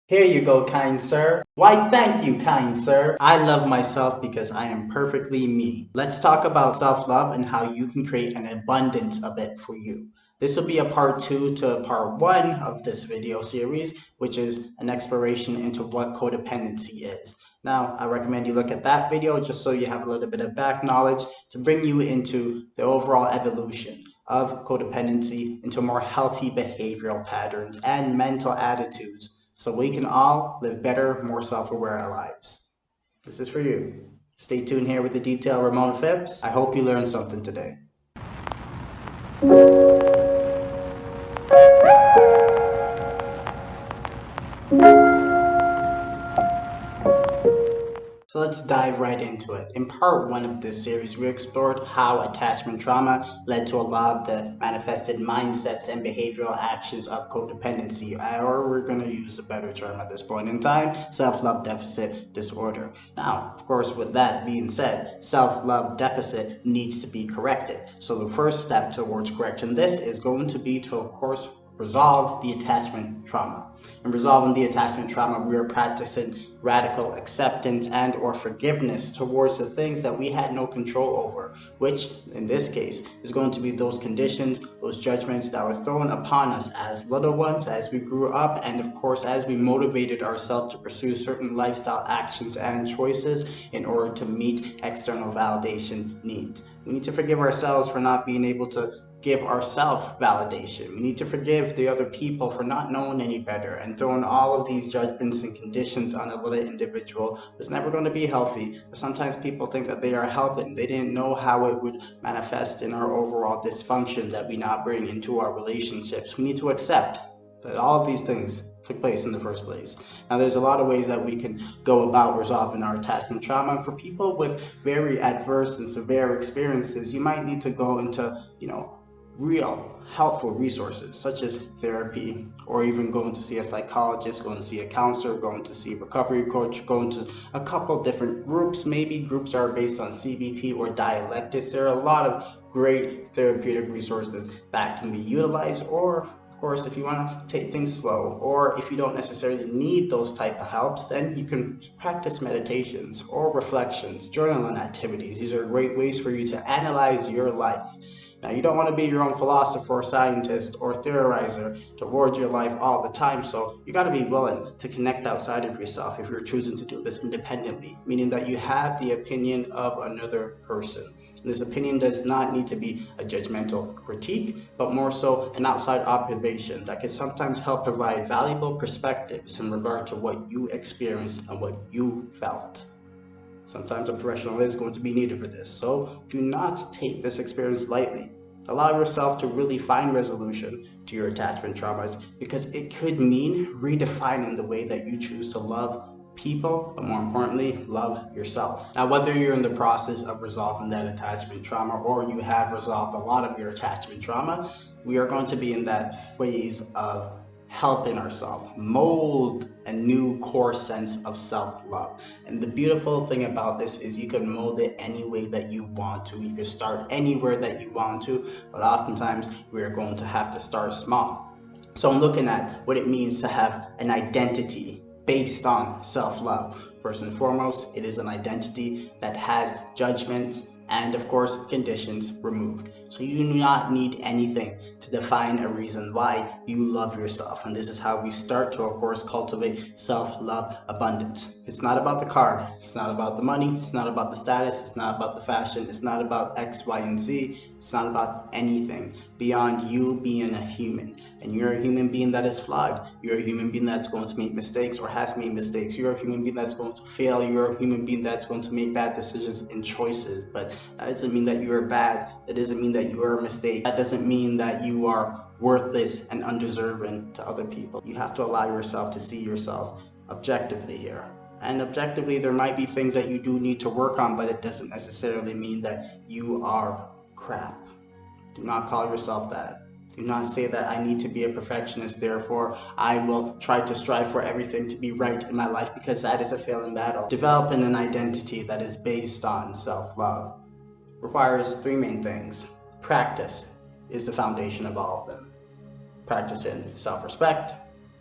Here you go, kind sir. Why, thank you, kind sir. I love myself because I am perfectly me. Let's talk about self-love and how you can create an abundance of it for you. This will be a part 2 to part 1 of this video series, which is an exploration into what codependency is. Now, I recommend you look at that video just so you have a little bit of back knowledge to bring you into the overall evolution of codependency into more healthy behavioral patterns and mental attitudes so we can all live better, more self-aware lives. This is for you. Stay tuned here with the detailed Ramon Phipps. I hope you learned something today. So let's dive right into it. In part 1 of this series, we explored how attachment trauma led to a lot of the manifested mindsets and behavioral actions of codependency, or we're going to use a better term at this point in time, self-love deficit disorder. Now, of course, with that being said, self-love deficit needs to be corrected. So the first step towards correcting this is going to be to, of course, resolve the attachment trauma. In resolving the attachment trauma, we are practicing radical acceptance and or forgiveness towards the things that we had no control over, which in this case is going to be those conditions, those judgments that were thrown upon us as little ones, as we grew up, and of course as we motivated ourselves to pursue certain lifestyle actions and choices in order to meet external validation needs. We need to forgive ourselves for not being able to give ourselves validation. We need to forgive the other people for not knowing any better and throwing all of these judgments and conditions on a little individual who's never going to be healthy. But sometimes people think that they are helping. They didn't know how it would manifest in our overall dysfunctions that we now bring into our relationships. We need to accept that all of these things took place in the first place. Now, there's a lot of ways that we can go about resolving our attachment trauma. For people with very adverse and severe experiences, you might need to go into, real helpful resources such as therapy, or even going to see a psychologist, going to see a counselor, going to see a recovery coach, going to a couple different groups. Maybe groups are based on CBT or dialectics. There are a lot of great therapeutic resources that can be utilized, or of course, if you want to take things slow, or if you don't necessarily need those type of helps, then you can practice meditations or reflections, journaling activities. These are great ways for you to analyze your life. Now, you don't want to be your own philosopher, scientist, or theorizer towards your life all the time, so you got to be willing to connect outside of yourself if you're choosing to do this independently, meaning that you have the opinion of another person. And this opinion does not need to be a judgmental critique, but more so an outside observation that can sometimes help provide valuable perspectives in regard to what you experienced and what you felt. Sometimes a professional is going to be needed for this, so do not take this experience lightly. Allow yourself to really find resolution to your attachment traumas, because it could mean redefining the way that you choose to love people, but more importantly, love yourself. Now, whether you're in the process of resolving that attachment trauma or you have resolved a lot of your attachment trauma, we are going to be in that phase of helping ourselves mold a new core sense of self-love. And the beautiful thing about this is you can mold it any way that you want to. You can start anywhere that you want to, but oftentimes we're going to have to start small. So I'm looking at what it means to have an identity based on self-love. First and foremost, it is an identity that has judgments and, of course, conditions removed. So you do not need anything to define a reason why you love yourself. And this is how we start to, of course, cultivate self-love abundance. It's not about the car. It's not about the money. It's not about the status. It's not about the fashion. It's not about X, Y, and Z. It's not about anything beyond you being a human. And you're a human being that is flawed. You're a human being that's going to make mistakes or has made mistakes. You're a human being that's going to fail. You're a human being that's going to make bad decisions and choices. But that doesn't mean that you are bad. That doesn't mean that you are a mistake. That doesn't mean that you are worthless and undeserving to other people. You have to allow yourself to see yourself objectively here. And objectively, there might be things that you do need to work on, but it doesn't necessarily mean that you are crap. Do not call yourself that. Do not say that I need to be a perfectionist, therefore I will try to strive for everything to be right in my life, because that is a failing battle. Developing an identity that is based on self-love requires 3 main things. Practice is the foundation of all of them. Practicing self-respect,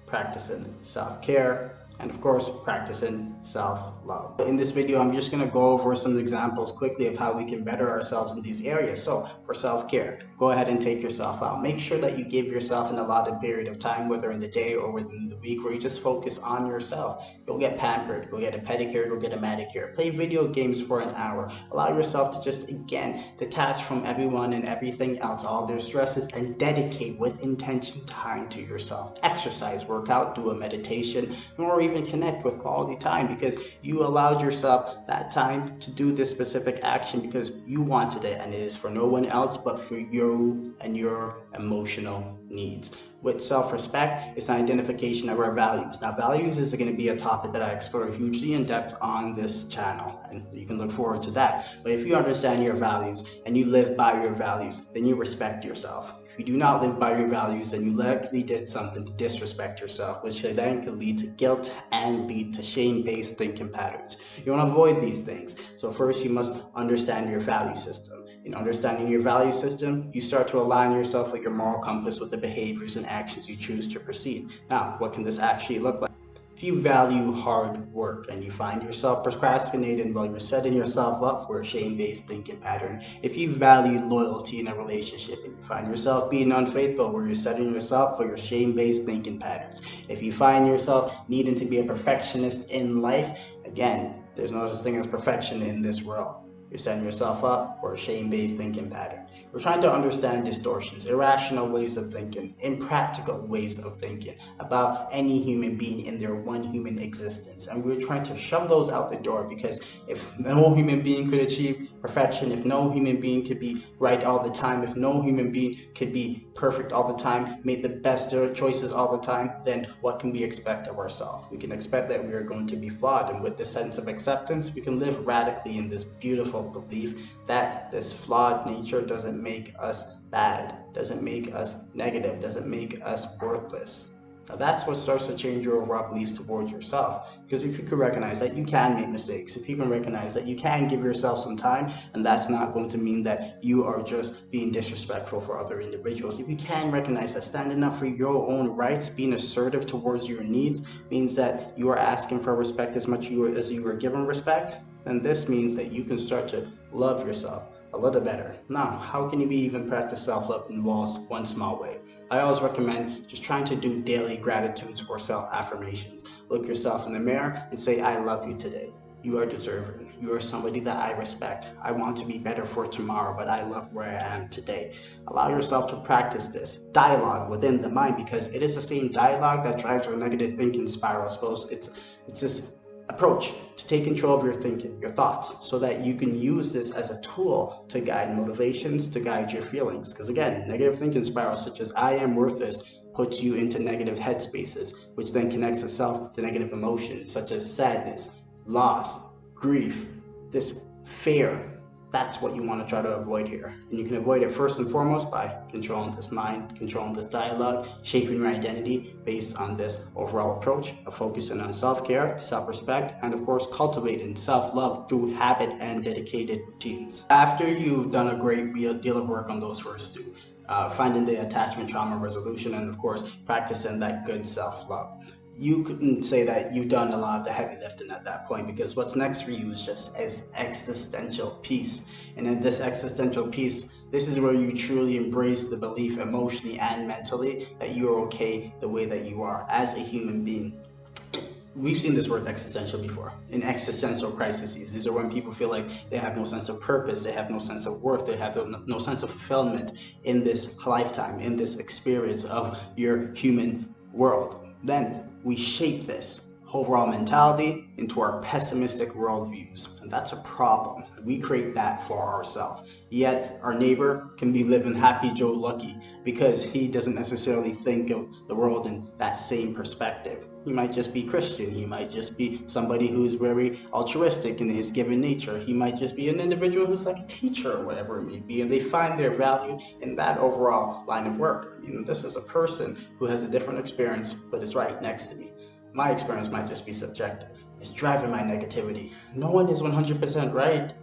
practicing self-care, and of course, practicing self-love. In this video, I'm just gonna go over some examples quickly of how we can better ourselves in these areas. So for self-care, go ahead and take yourself out. Make sure that you give yourself an allotted period of time, whether in the day or within the week, where you just focus on yourself. Go get pampered, go get a pedicure, go get a manicure. Play video games for an hour. Allow yourself to just, again, detach from everyone and everything else, all their stresses, and dedicate with intention time to yourself. Exercise, work out, do a meditation, or even connect with quality time, because you allowed yourself that time to do this specific action because you wanted it, and it is for no one else but for you and your emotional needs. With self-respect, it's an identification of our values. Now, values is going to be a topic that I explore hugely in depth on this channel, and you can look forward to that. But if you understand your values and you live by your values, then you respect yourself. If you do not live by your values, then you likely did something to disrespect yourself, which then could lead to guilt and lead to shame-based thinking patterns. You want to avoid these things. So first, you must understand your value system. In understanding your value system, you start to align yourself with your moral compass with the behaviors and actions you choose to proceed. Now, what can this actually look like? If you value hard work and you find yourself procrastinating, well, you're setting yourself up for a shame-based thinking pattern. If you value loyalty in a relationship and you find yourself being unfaithful, where you're setting yourself for your shame-based thinking patterns. If you find yourself needing to be a perfectionist in life, again, there's no such thing as perfection in this world. You're setting yourself up for a shame-based thinking pattern. We're trying to understand distortions, irrational ways of thinking, impractical ways of thinking about any human being in their one human existence. And we're trying to shove those out the door, because if no human being could achieve perfection, if no human being could be right all the time, if no human being could be perfect all the time, make the best choices all the time, then what can we expect of ourselves? We can expect that we are going to be flawed. And with this sense of acceptance, we can live radically in this beautiful belief that this flawed nature doesn't make us bad, doesn't make us negative, doesn't make us worthless. Now that's what starts to change your overall beliefs towards yourself. Because if you can recognize that you can make mistakes, if you can recognize that you can give yourself some time, and that's not going to mean that you are just being disrespectful for other individuals. If you can recognize that standing up for your own rights, being assertive towards your needs, means that you are asking for respect as much as you are given respect, then this means that you can start to love yourself a little better. Now, how can you even practice self-love involves one small way. I always recommend just trying to do daily gratitudes or self-affirmations. Look yourself in the mirror and say, I love you today. You are deserving. You are somebody that I respect. I want to be better for tomorrow, but I love where I am today. Allow yourself to practice this dialogue within the mind, because it is the same dialogue that drives our negative thinking spiral. Suppose it's this approach to take control of your thinking, your thoughts, so that you can use this as a tool to guide motivations, to guide your feelings. Because again, negative thinking spirals such as I am worthless puts you into negative headspaces, which then connects itself to negative emotions such as sadness, loss, grief, this fear. That's what you want to try to avoid here. And you can avoid it first and foremost by controlling this mind, controlling this dialogue, shaping your identity based on this overall approach of focusing on self-care, self-respect, and of course cultivating self-love through habit and dedicated routines. After you've done a great deal of work on those first two, finding the attachment trauma resolution, and of course practicing that good self-love, you couldn't say that you've done a lot of the heavy lifting at that point, because what's next for you is just existential peace. And in this existential peace, this is where you truly embrace the belief emotionally and mentally that you're okay the way that you are as a human being. We've seen this word existential before. In existential crises, these are when people feel like they have no sense of purpose, they have no sense of worth, they have no sense of fulfillment in this lifetime, in this experience of your human world. Then we shape this overall mentality into our pessimistic worldviews, and that's a problem. We create that for ourselves. Yet our neighbor can be living happy-go-lucky because he doesn't necessarily think of the world in that same perspective. He might just be Christian. He might just be somebody who's very altruistic in his given nature. He might just be an individual who's like a teacher or whatever it may be, and they find their value in that overall line of work. This is a person who has a different experience but is right next to me. My experience might just be subjective. It's driving my negativity. No one is 100% right.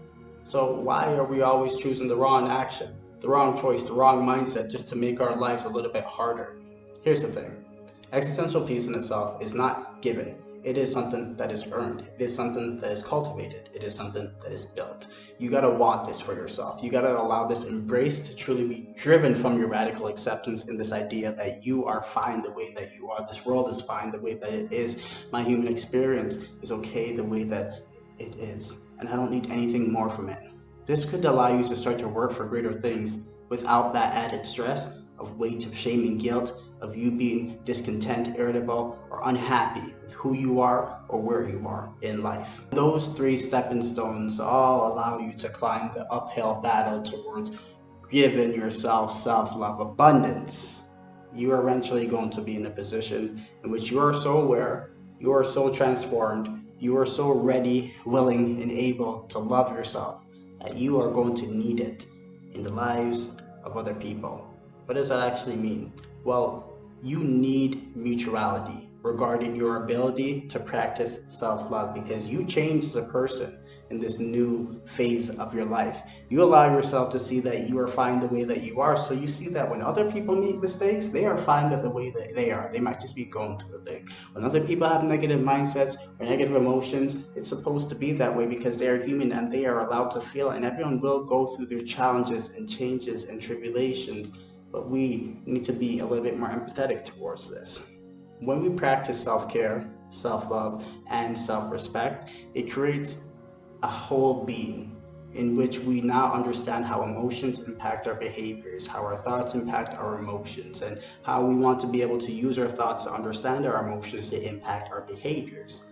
So why are we always choosing the wrong action, the wrong choice, the wrong mindset just to make our lives a little bit harder? Here's the thing. Existential peace in itself is not given. It is something that is earned. It is something that is cultivated. It is something that is built. You gotta want this for yourself. You gotta allow this embrace to truly be driven from your radical acceptance in this idea that you are fine the way that you are. This world is fine the way that it is. My human experience is okay the way that it is. And I don't need anything more from it. This could allow you to start to work for greater things without that added stress of weight of shame and guilt, of you being discontent, irritable, or unhappy with who you are or where you are in life. Those 3 stepping stones all allow you to climb the uphill battle towards giving yourself self-love abundance. You are eventually going to be in a position in which you are so aware, you are so transformed, you are so ready, willing, and able to love yourself that you are going to need it in the lives of other people. What does that actually mean? Well, you need mutuality regarding your ability to practice self-love, because you change as a person in this new phase of your life. You allow yourself to see that you are fine the way that you are, so you see that when other people make mistakes, they are fine the way that they are. They might just be going through a thing. When other people have negative mindsets or negative emotions, it's supposed to be that way because they are human and they are allowed to feel it, and everyone will go through their challenges and changes and tribulations. But we need to be a little bit more empathetic towards this. When we practice self-care, self-love, and self-respect, it creates a whole being in which we now understand how emotions impact our behaviors, how our thoughts impact our emotions, and how we want to be able to use our thoughts to understand our emotions to impact our behaviors.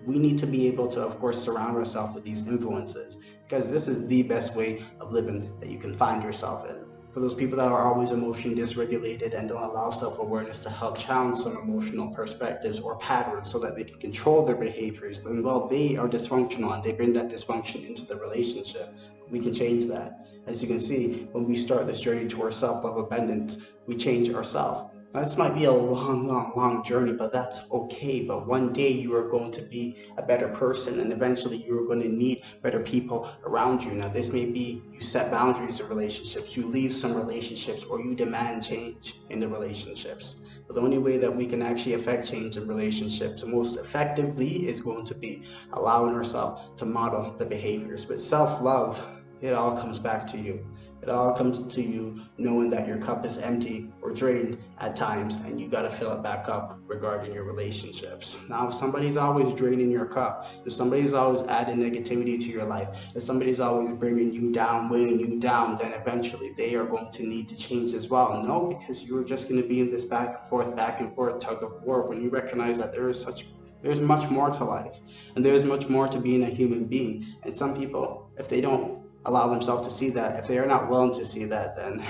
We need to be able to, of course, surround ourselves with these influences, because this is the best way of living that you can find yourself in. For those people that are always emotionally dysregulated and don't allow self-awareness to help challenge some emotional perspectives or patterns so that they can control their behaviors, then well, they are dysfunctional and they bring that dysfunction into the relationship. We can change that. As you can see, when we start this journey towards self-love abundance, we change ourselves. Now, this might be a long journey, but that's okay. But one day you are going to be a better person, and eventually you are going to need better people around you. Now, this may be you set boundaries in relationships, you leave some relationships, or you demand change in the relationships. But the only way that we can actually affect change in relationships most effectively is going to be allowing ourselves to model the behaviors. But self-love, it all comes back to you. It all comes to you knowing that your cup is empty or drained at times, and you got to fill it back up regarding your relationships. Now, if somebody's always draining your cup, if somebody's always adding negativity to your life, if somebody's always bringing you down, weighing you down, then eventually they are going to need to change as well. No, because you're just going to be in this back and forth tug of war when you recognize that there's much more to life, and there's much more to being a human being. And some people, if they don't allow themselves to see that, if they are not willing to see that, then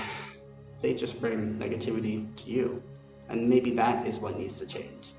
they just bring negativity to you. And maybe that is what needs to change.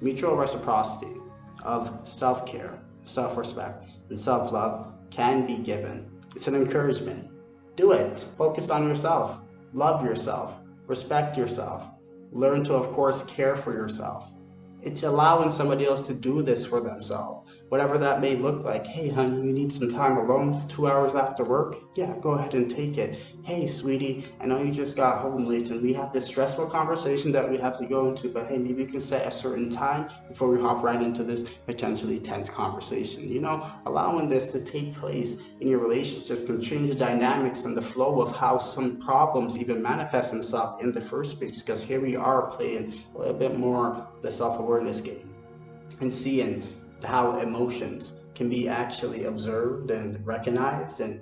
Mutual reciprocity of self-care, self-respect, and self-love can be given. It's an encouragement. Do it. Focus on yourself. Love yourself. Respect yourself. Learn to, of course, care for yourself. It's allowing somebody else to do this for themselves, whatever that may look like. Hey, honey, you need some time alone 2 hours after work? Yeah, go ahead and take it. Hey, sweetie, I know you just got home late and we have this stressful conversation that we have to go into, but hey, maybe we can set a certain time before we hop right into this potentially tense conversation. You know, allowing this to take place in your relationship can change the dynamics and the flow of how some problems even manifest themselves in the first place, because here we are playing a little bit more the self-awareness game and seeing how emotions can be actually observed and recognized. And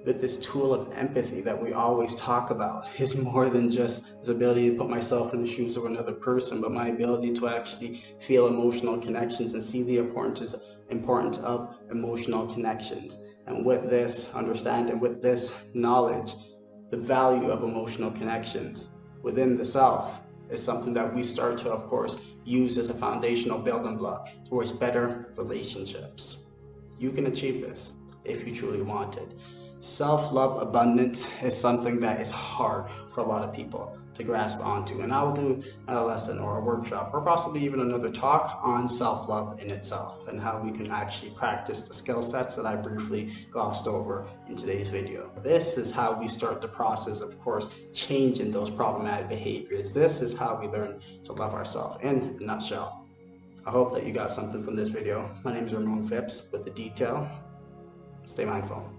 with this tool of empathy that we always talk about is more than just this ability to put myself in the shoes of another person, but my ability to actually feel emotional connections and see the importance of emotional connections. And with this understanding, with this knowledge, the value of emotional connections within the self is something that we start to, of course, use as a foundational building block towards better relationships. You can achieve this if you truly want it. Self-love abundance is something that is hard for a lot of people to grasp onto. And I will do a lesson or a workshop or possibly even another talk on self-love in itself and how we can actually practice the skill sets that I briefly glossed over in today's video. This is how we start the process, of course, changing those problematic behaviors. This is how we learn to love ourselves in a nutshell. I hope that you got something from this video. My name is Ramon Phipps with The Detail. Stay mindful.